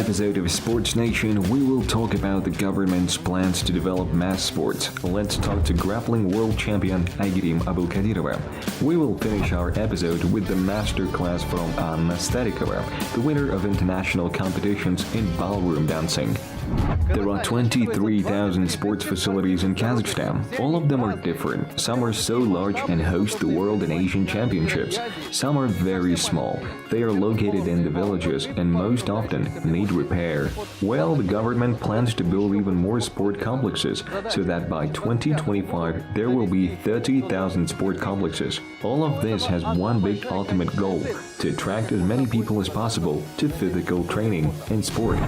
episode of Sports Nation, we will talk about the government's plans to develop mass sports. Let's talk to grappling world champion Aigerim Abilkairova. We will finish our episode with the masterclass from Anna Starikova, the winner of international competitions in ballroom dancing. There are 23,000 sports facilities in Kazakhstan. All of them are different. Some are so large and host the World and Asian Championships. Some are very small. They are located in the villages and most often need repair. Well, the government plans to build even more sport complexes, so that by 2025 there will be 30,000 sport complexes. All of this has one big ultimate goal: to attract as many people as possible to physical training in sport.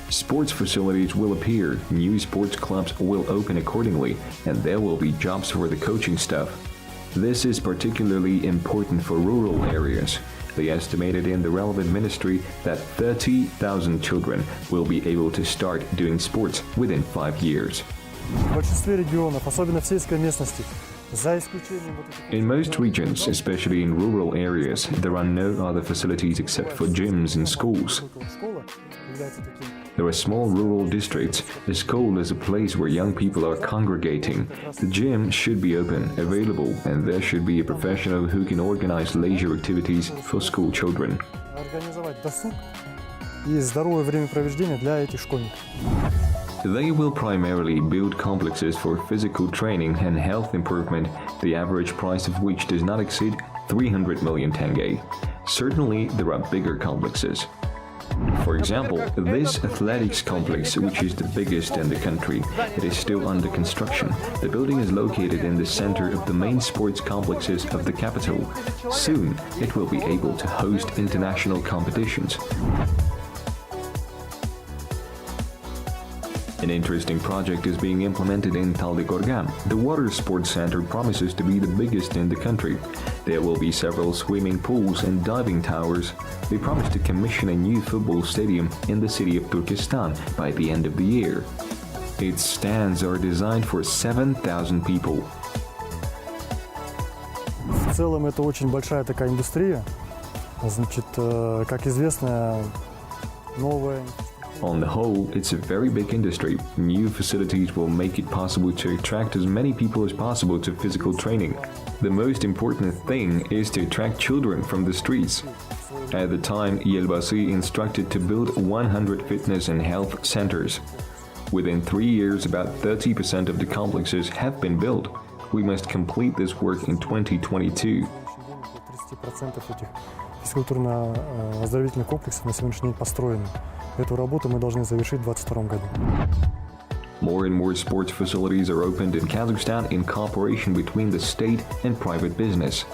Sports facilities will appear, new sports clubs will open accordingly, and there will be jobs for the coaching staff. This is particularly important for rural areas. They estimated in the relevant ministry that 30,000 children will be able to start doing sports within 5 years. In most regions, especially in rural areas, there are no other facilities except for gyms and schools. There are small rural districts. A school is a place where young people are congregating. The gym should be open, available, and there should be a professional who can organize leisure activities for school children. They will primarily build complexes for physical training and health improvement, the average price of which does not exceed 300 million tenge. Certainly, there are bigger complexes. For example, this athletics complex, which is the biggest in the country, it is still under construction. The building is located in the center of the main sports complexes of the capital. Soon, it will be able to host international competitions. An interesting project is being implemented in Taldykorgan. The water sports center promises to be the biggest in the country. There will be several swimming pools and diving towers. They promise to commission a new football stadium in the city of Turkestan by the end of the year. Its stands are designed for 7,000 people. В целом это очень большая такая индустрия. Значит, как известно, новая. On the whole, it's a very big industry. New facilities will make it possible to attract as many people as possible to physical training. The most important thing is to attract children from the streets. At the time, Yelbasi instructed to build 100 fitness and health centers. Within 3 years, about 30% of the complexes have been built. We must complete this work in 2022. Физкультурно-оздоровительных комплексов на сегодняшний день построены. Эту работу мы должны завершить в 2022 году. More and more sports facilities are opened in Kazakhstan in cooperation between the state and private business.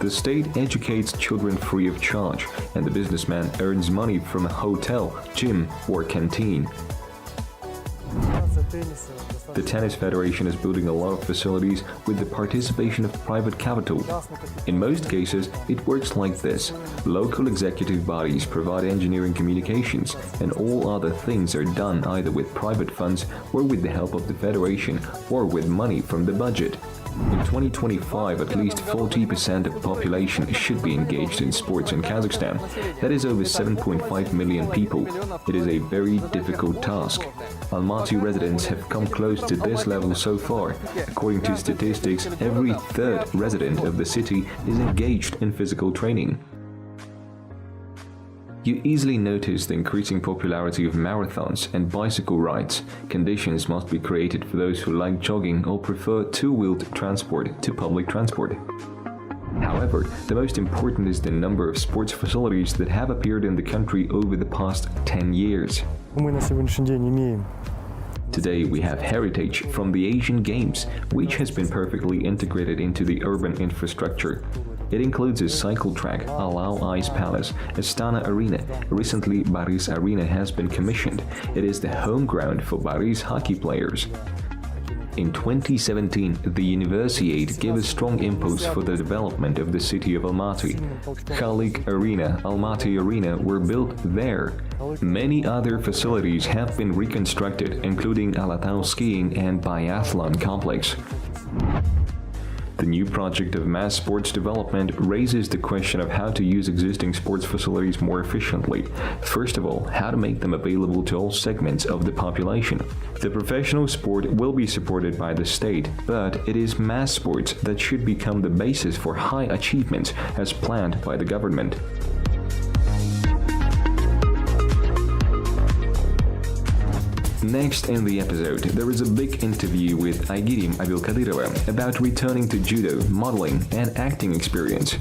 The state educates children free of charge, and the businessman earns money from a hotel, gym, or canteen. The Tennis Federation is building a lot of facilities with the participation of private capital. In most cases, it works like this. Local executive bodies provide engineering communications, and all other things are done either with private funds or with the help of the federation or with money from the budget. In 2025, at least 40% of the population should be engaged in sports in Kazakhstan. That is over 7.5 million people. It is a very difficult task. Almaty residents have come close to this level so far. According to statistics, every third resident of the city is engaged in physical training. You easily notice the increasing popularity of marathons and bicycle rides. Conditions must be created for those who like jogging or prefer two-wheeled transport to public transport. However, the most important is the number of sports facilities that have appeared in the country over the past 10 years. Today we have heritage from the Asian Games, which has been perfectly integrated into the urban infrastructure. It includes a cycle track, Alao Ice Palace, Astana Arena. Recently, Baris Arena has been commissioned. It is the home ground for Baris hockey players. In 2017, the Universiade gave a strong impulse for the development of the city of Almaty. Khalik Arena, Almaty Arena were built there. Many other facilities have been reconstructed, including Alatau skiing and biathlon complex. The new project of mass sports development raises the question of how to use existing sports facilities more efficiently. First of all, how to make them available to all segments of the population. The professional sport will be supported by the state, but it is mass sports that should become the basis for high achievements as planned by the government. Next in the episode, there is a big interview with Aigerim Abilkairova about returning to judo, modeling, and acting experience.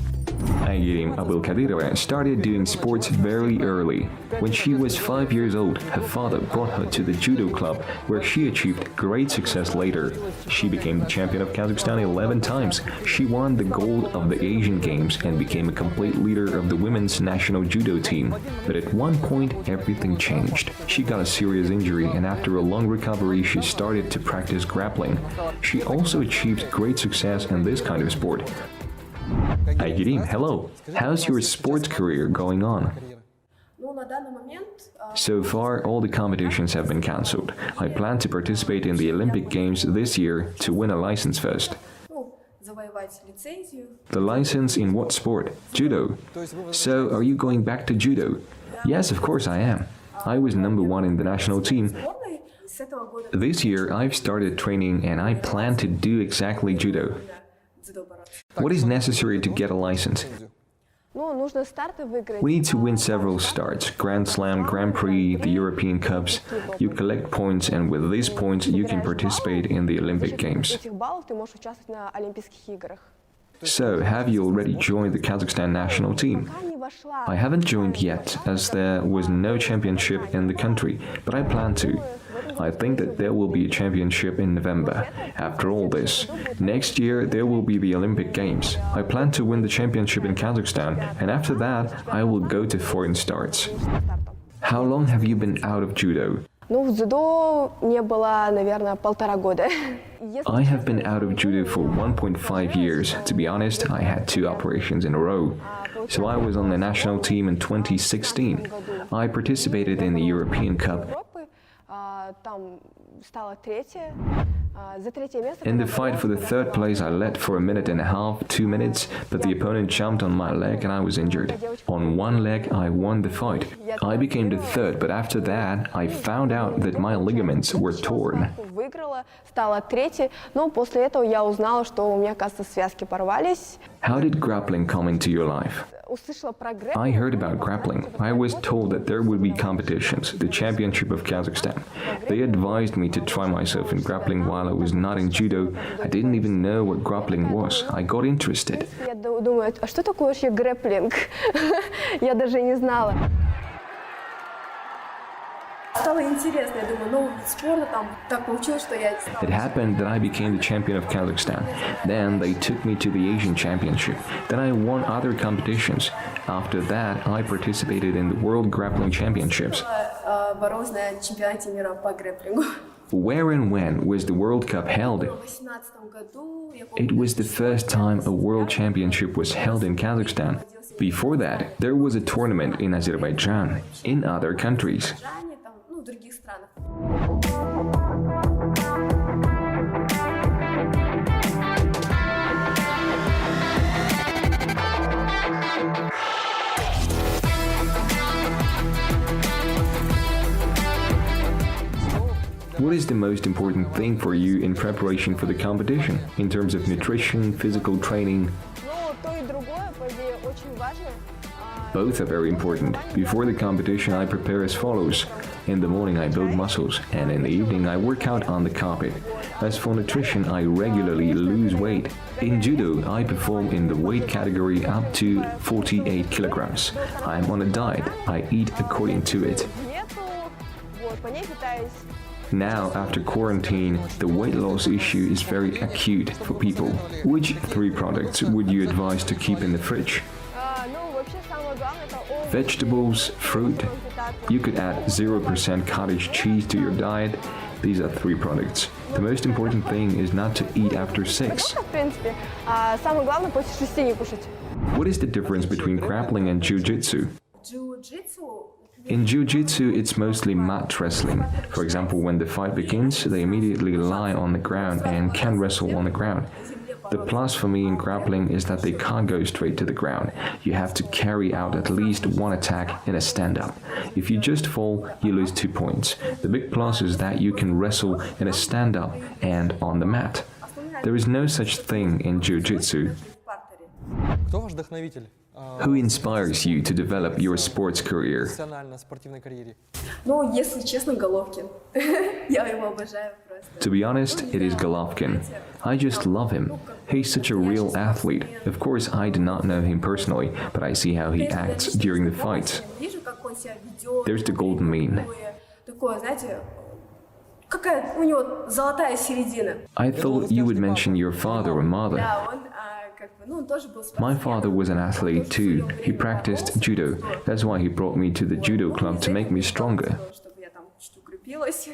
Aigerim Abildayeva started doing sports very early. When she was 5 years old, her father brought her to the judo club, where she achieved great success later. She became the champion of Kazakhstan 11 times. She won the gold of the Asian Games and became a complete leader of the women's national judo team. But at one point, everything changed. She got a serious injury, and after a long recovery, she started to practice grappling. She also achieved great success in this kind of sport. Aigerim, hello. How's your sports career going on? So far, all the competitions have been cancelled. I plan to participate in the Olympic Games this year to win a license first. The license in what sport? Judo. So, are you going back to judo? Yes, of course I am. I was #1 in the national team. This year, I've started training and I plan to do exactly judo. What is necessary to get a license? We need to win several starts, Grand Slam, Grand Prix, the European Cups. You collect points, and with these points you can participate in the Olympic Games. So, have you already joined the Kazakhstan national team? I haven't joined yet, as there was no championship in the country, but I plan to. I think that there will be a championship in November. After all this, next year there will be the Olympic Games. I plan to win the championship in Kazakhstan, and after that, I will go to foreign starts. How long have you been out of judo? I have been out of judo for 1.5 years. To be honest, I had 2 operations in a row. So I was on the national team in 2016. I participated in the European Cup. In the fight for the 3rd place, I led for 1.5 minutes, 2 minutes, but the opponent jumped on my leg and I was injured. On one leg, I won the fight. I became the 3rd, but after that, I found out that my ligaments were torn. How did grappling come into your life? I heard about grappling. I was told that there would be competitions, the Championship of Kazakhstan. They advised me to try myself in grappling while I was not in judo. I didn't even know what grappling was. I got interested. It happened that I became the champion of Kazakhstan. Then they took me to the Asian Championship. Then I won other competitions. After that, I participated in the World Grappling Championships. Where and when was the World Cup held? It was the first time a World Championship was held in Kazakhstan. Before that, there was a tournament in Azerbaijan, in other countries. What is the most important thing for you in preparation for the competition, in terms of nutrition, physical training? Both are very important. Before the competition, I prepare as follows. In the morning, I build muscles, and in the evening, I work out on the carpet. As for nutrition, I regularly lose weight. In judo, I perform in the weight category up to 48 kilograms. I am on a diet. I eat according to it. Now, after quarantine, the weight loss issue is very acute for people. Which 3 products would you advise to keep in the fridge? Vegetables, fruit. You could add 0% cottage cheese to your diet. These are 3 products. The most important thing is not to eat after 6. What is the difference between grappling and jiu-jitsu? In jiu-jitsu, it's mostly mat wrestling. For example, when the fight begins, they immediately lie on the ground and can wrestle on the ground. The plus for me in grappling is that they can't go straight to the ground. You have to carry out at least one attack in a stand-up. If you just fall, you lose 2 points. The big plus is that you can wrestle in a stand-up and on the mat. There is no such thing in jiu-jitsu. Кто ваш вдохновитель? Who inspires you to develop your sports career? Профессионально спортивной карьере. Ну, если честно, Головкин. Я его обожаю просто. To be honest, it is Golovkin. I just love him. He's such a real athlete. Of course, I do not know him personally, but I see how he acts during the fights. Вижу, как он себя ведет. There's the golden mean. Такое, знаете, какая у него золотая середина. I thought you would mention your father or mother. Да, он как бы, ну, он тоже был My спортсменом. father was an athlete too. He practiced judo. That's why he brought me to the judo club to make me stronger. Чтобы я там чуть укрепилась.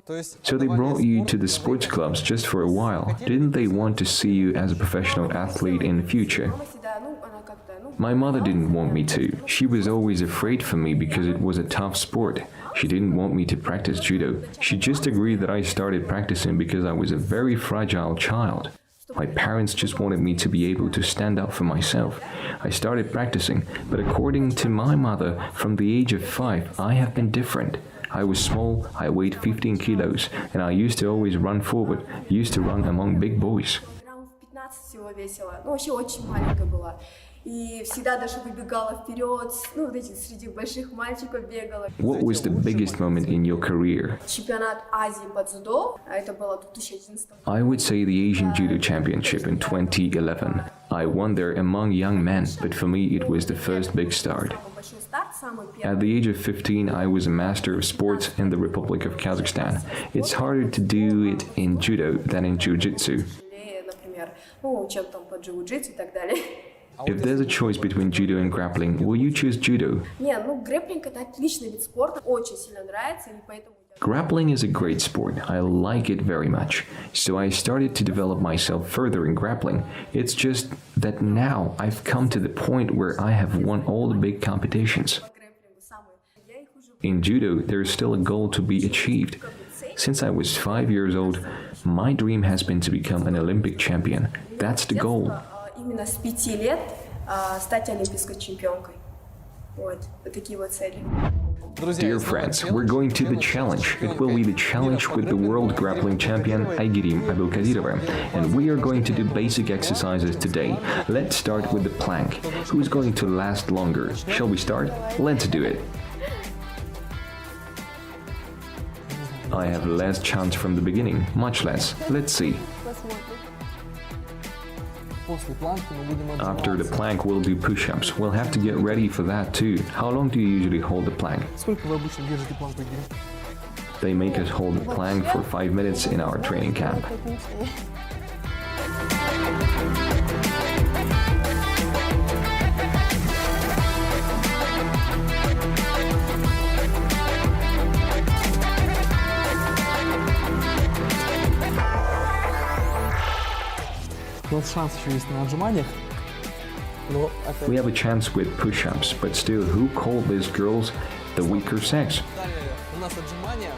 То есть So they brought you to the sports clubs just for a while. Didn't they want to see you as a professional athlete in the future? Мама всегда, ну, она как-то, ну, My mother didn't want me to. She was always afraid for me because it was a tough sport. She didn't want me to practice judo. She just agreed that I started practicing because I was a very fragile child. My parents just wanted me to be able to stand up for myself. I started practicing, but according to my mother, from the age of 5, I have been different. I was small, I weighed 15 kilos, and I used to always run forward, used to run among big boys. граммов 15 всего весила. Ну, вообще очень маленькая была. И всегда даже выбегала вперед, ну, вот эти среди больших мальчиков бегала. What was the biggest moment in your career? Чемпионат Азии по дзюдо, а это было в 2011 году. I would say the Asian Judo Championship in 2011. I won there among young men, but for me it was the first big start. Самый большой старт, самый At первый. the age of 15, I was a master of sports in the Republic of Kazakhstan. It's harder to do it in judo than in jiu-jitsu. Тяжелее, например, ну, чем там по джиу-джитсу и так далее. If there's a choice between judo and grappling, will you choose judo? Не, ну, грэпплинг это отличный вид спорта, очень сильно нравится, и поэтому... Grappling is a great sport. I like it very much. So I started to develop myself further in grappling. It's just that now I've come to the point where I have won all the big competitions. По грэпплингу самые... Я их уже... In judo, there is still a goal to be achieved. Since I was 5 years old, my dream has been to become an Olympic champion. That's the goal. Именно с 5 лет стать олимпийской чемпионкой. Вот, вот такие вот цели. Dear friends, we're going to the challenge. It will be the challenge with the world grappling champion Aigerim Abilkairova, and we are going to do basic exercises today. Let's start with the plank. Who's going to last longer? Shall we start? Let's do it. I have less chance from the beginning, much less. Let's see. после планки мы будем After the отжиматься. plank, we'll do push-ups. We'll have to get ready for that too. How long do you usually hold the plank? Сколько вы обычно держите планку, Игорь? They make us hold the plank for 5 minutes in our training camp. У нас шанс еще есть на отжиманиях. Но опять... We have a chance with push-ups, but still, who called these girls the weaker sex? Далее у нас отжимания.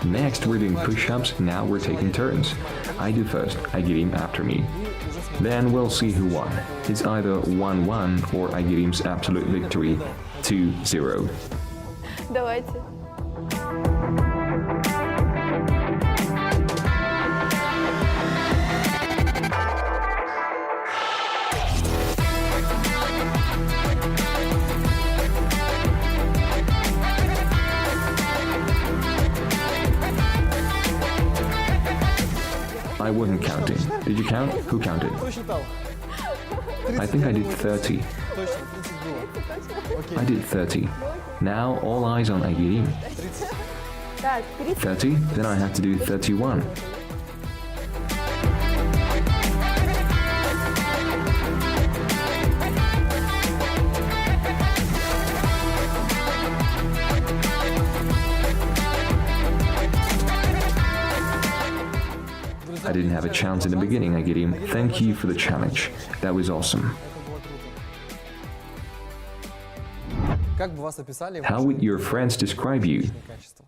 Next, we're doing push-ups. Now we're taking turns. I do first, Aigerim after me. И уже смотрим. Then we'll see who won. It's either 1-1 or Aigerim's absolute victory, 2-0. Давайте. I wasn't counting. Did you count? Who counted? Кто считал? I think I did 30. Точно, 30 было. Окей, I did 30. Now all eyes on Aigerim. 30. Так, 30. 30? Then I have to do 31. I didn't have a chance in the beginning, Aigerim. Thank you for the challenge. That was awesome. Это было Как бы вас описали How would your friends describe you? личные качества?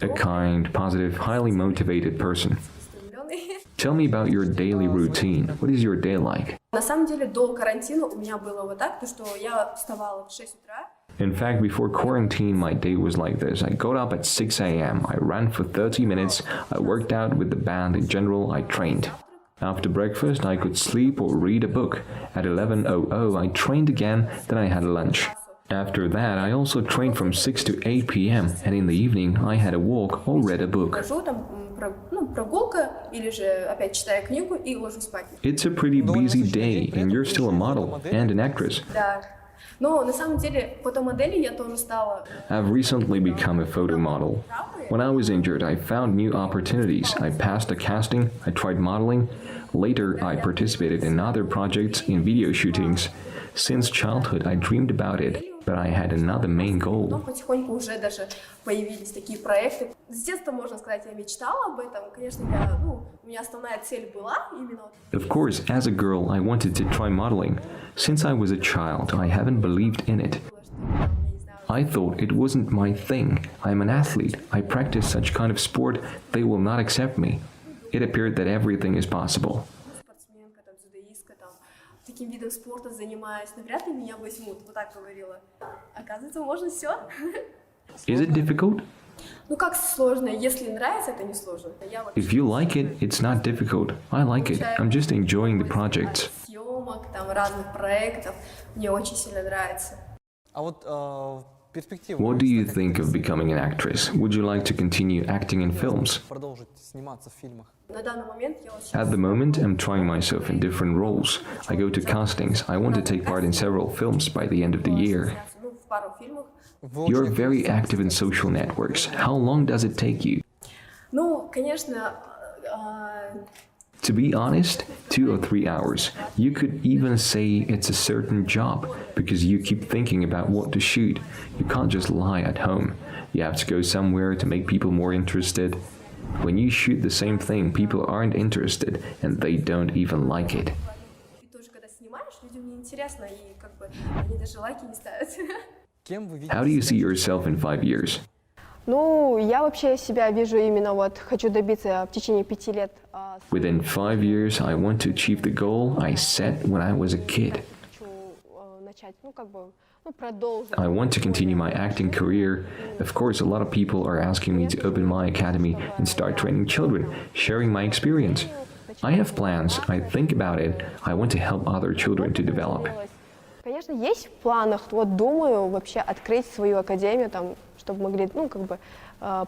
A kind, positive, highly motivated person. Стремлённый. Tell me about your daily routine. What is your day like? На самом деле до карантина у меня было вот так, то что я вставала в 6 утра. In fact, before quarantine, my day was like this. I got up at 6 a.m., I ran for 30 minutes, I worked out with the band, in general, I trained. After breakfast, I could sleep or read a book. At 11:00, I trained again, then I had lunch. After that, I also trained from 6 to 8 p.m., and in the evening, I had a walk or read a book. Хожу там, прогулка, или же опять читаю книгу и ложусь спать. It's a pretty busy day, and you're still a model and an actress. Да. Но на самом деле фотомоделью я тоже стала. I've recently become a photo model. When I was injured, I found new opportunities. I passed a casting, I tried modeling. Later, I participated in other projects in video shootings. Since childhood, I dreamed about it, but I had another main Но goal. потихоньку уже даже появились такие проекты. С детства, можно сказать, я мечтала об этом. Конечно, у меня основная цель была именно вот. Of course, as a girl, I wanted to try modeling. Since I was a child, I haven't believed in it. I thought it wasn't my thing. I'm an athlete. I practice such kind of sport, they will not accept me. It appeared that everything is possible. Спортсменка, там, дзюдоистка, там, таким видом спорта занимаюсь, но вряд ли меня возьмут. Вот так говорила. Оказывается, можно все. Is it difficult? Ну как сложно? Если нравится, это не сложно. Я вот If you like it, it's not difficult. I like it. I'm just enjoying the projects. съемок, там, разных проектов. Мне очень сильно нравится. А вот перспектива. What do you think of becoming an actress? Would you like to continue acting in films? Продолжить сниматься в фильмах. На данный момент я вот At сейчас... the moment, I'm trying myself in different roles. I go to castings. I want to take part in several films by the end of the year. Ну, в пару фильмах. Вы You're очень very active in social networks. How long does it take you? Ну, конечно, To be honest, 2 or 3 hours. You could even say it's a certain job because you keep thinking about what to shoot. You can't just lie at home. You have to go somewhere to make people more interested. When you shoot the same thing, people aren't interested and they don't even like it. и тоже, когда снимаешь, людям неинтересно, и как бы они даже лайки не ставят. Кем вы видите How do you себя? see yourself in 5 years? Ну, я вообще себя вижу именно вот, хочу добиться в течение 5 лет. Within 5 years, I want to achieve the goal I set when I was a kid. Хочу начать, ну, как бы, ну, продолжить. I want to continue my acting career. Of course, a lot of people are asking me to open my academy and start training children, sharing my experience. I have plans, I think about it, I want to help other children to develop. Конечно, есть в планах, вот думаю вообще открыть свою академию, там, чтобы могли, ну, как бы,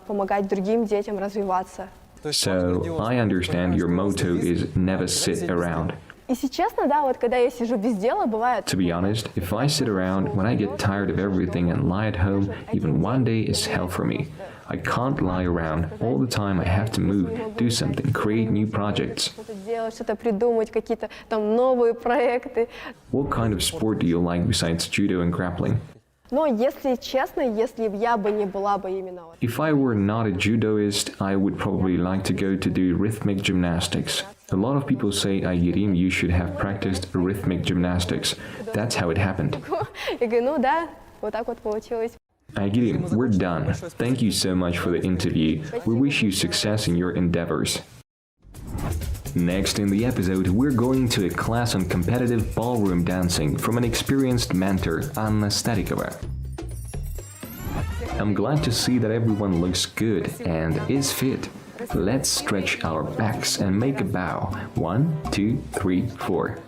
помогать другим детям развиваться. То есть So, I understand your motto is never sit around. Если честно, да, вот когда я сижу без дела, бывает... To be honest, if I sit around, when I get tired of everything and lie at home, even one day is hell for me. I can't lie around. All the time I have to move, do something, create new projects. Что-то делать, что-то придумать, какие-то там новые проекты. What kind of sport do you like besides judo and grappling? Но если честно, если б я бы не была бы именно вот... If I were not a judoist, I would probably like to go to do rhythmic gymnastics. A lot of people say, Aigerim, you should have practiced rhythmic gymnastics. That's how it happened. Я говорю, ну да, вот так вот получилось. Aigerim, we're done. Thank you so much for the interview. We wish you success in your endeavors. Next in the episode, we're going to a class on competitive ballroom dancing from an experienced mentor, Anna Starikova. I'm glad to see that everyone looks good and is fit. Let's stretch our backs and make a bow. 1, 2, 3, 4.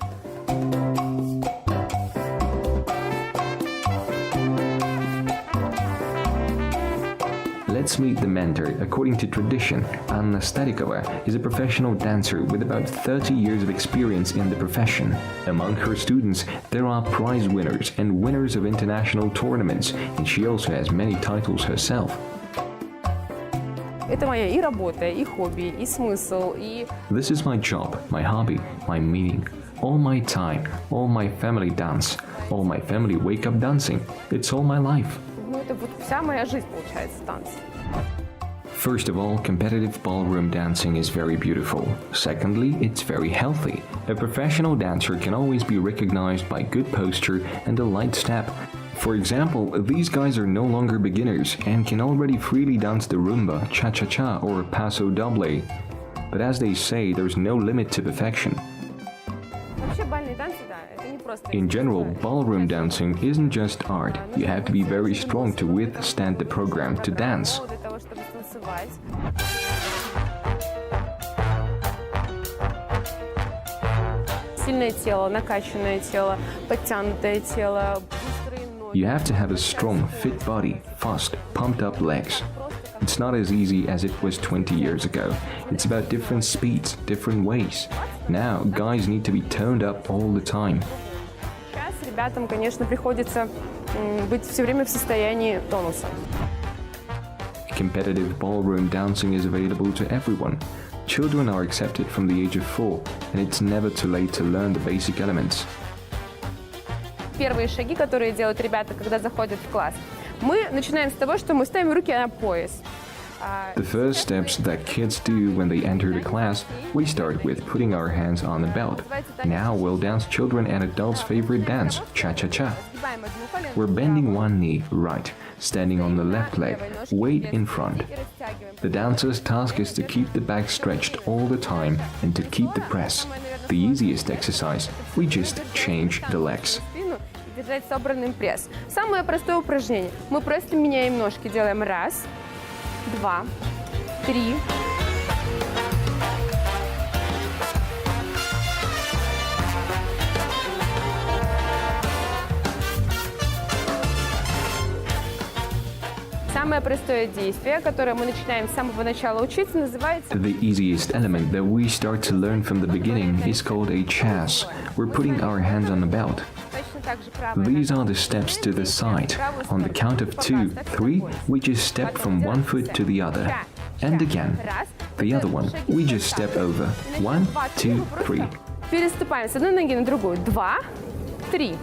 Let's meet the mentor. According to tradition, Anna Starikova is a professional dancer with about 30 years of experience in the profession. Among her students, there are prize winners and winners of international tournaments, and she also has many titles herself. Это моя и работа, и хобби, и смысл, и... This is my job, my hobby, my meaning. All my time, all my family dance, all my family wake up dancing. It's all my life. Ну, это вот вся моя жизнь, получается, танцы. First of all, competitive ballroom dancing is very beautiful. Secondly, it's very healthy. A professional dancer can always be recognized by good posture and a light step. For example, these guys are no longer beginners and can already freely dance the rumba, cha-cha-cha or paso doble. But as they say, there's no limit to perfection. In general, ballroom dancing isn't just art. You have to be very strong to withstand the program to dance. You have to have a strong, fit body, fast, pumped-up legs. It's not as easy as it was 20 years ago. It's about different speeds, different ways. Now, guys need to be toned up all the time. Ребятам, конечно, приходится быть все время в состоянии тонуса. Competitive ballroom dancing is available to everyone. Children are accepted from the age of 4, and it's never too late to learn the basic elements. Первые шаги, которые делают ребята, когда заходят в класс, мы начинаем с того, что мы ставим руки на пояс. The first steps that kids do when they enter the class, we start with putting our hands on the belt. Now we'll dance children and adults' favorite dance, cha-cha-cha. We're bending one knee right, standing on the left leg, weight in front. The dancer's task is to keep the back stretched all the time and to keep the press. The easiest exercise, we just change the legs. Держать собранным пресс. Самое простое упражнение. Мы просто меняем ножки, делаем раз, два, три. Самое простое действие, которое мы начинаем с самого начала учиться, называется... The easiest element that we start to learn from the beginning is called a chas. We're putting our hands on the belt. These are the steps to the side. On the count of 2, 3, we just step from one foot to the other. And again. The other one, we just step over. 1, 2, 3. Переступаем с одной ноги на другую. 2, 3.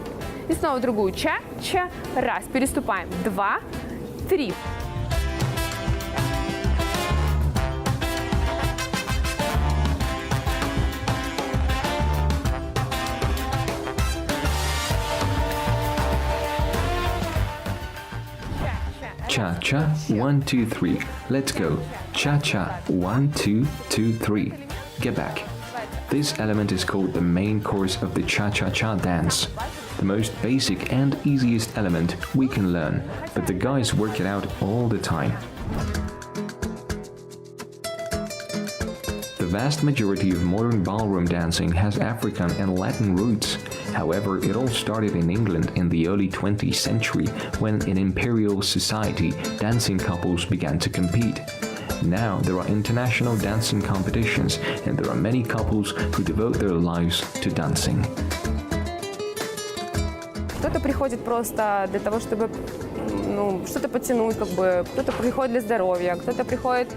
И снова другую. Ча-ча. Раз. Переступаем. 2, 3. Cha-cha, 1, 2, 3. Let's go. Cha-cha, 1, 2, 2, 3. Get back. This element is called the main course of the cha-cha-cha dance. The most basic and easiest element we can learn, but the guys work it out all the time. The vast majority of modern ballroom dancing has African and Latin roots. However, it all started in England in the early 20th century when in imperial society, dancing couples began to compete. Now there are international dancing competitions and there are many couples who devote their lives to dancing. Кто-то приходит просто для того, чтобы что-то подтянуть, кто-то приходит для здоровья, кто-то приходит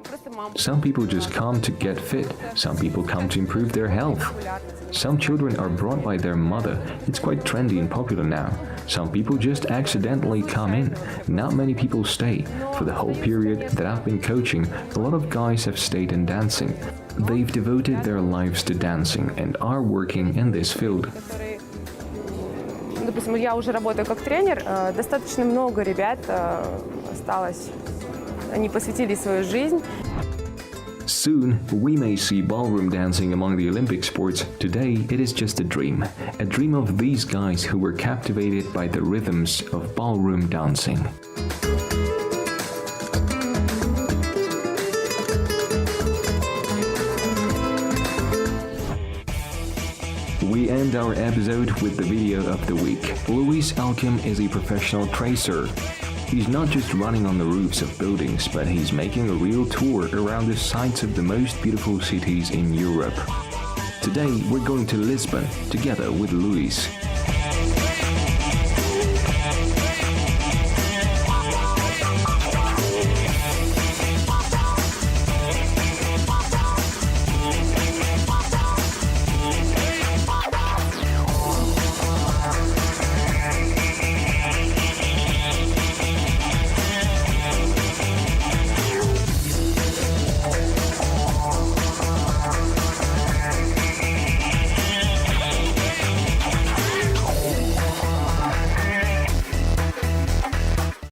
просто мама. Some people just come to get fit. Some people come to improve their health. Some children are brought by their mother. It's quite trendy and popular now. Some people just accidentally come in. Not many people stay. For the whole period that I've been coaching, a lot of guys have stayed in dancing. They've devoted their lives to dancing and are working in this field. Допустим, я уже работаю как тренер, достаточно много ребят осталось. Они посвятили свою жизнь. Soon, we may see ballroom dancing among the Olympic sports. Today, it is just a dream of these guys who were captivated by the rhythms of ballroom dancing. We end our episode with the video of the week. Luis Alkim is a professional tracer. He's not just running on the roofs of buildings, but he's making a real tour around the sites of the most beautiful cities in Europe. Today, we're going to Lisbon, together with Luis.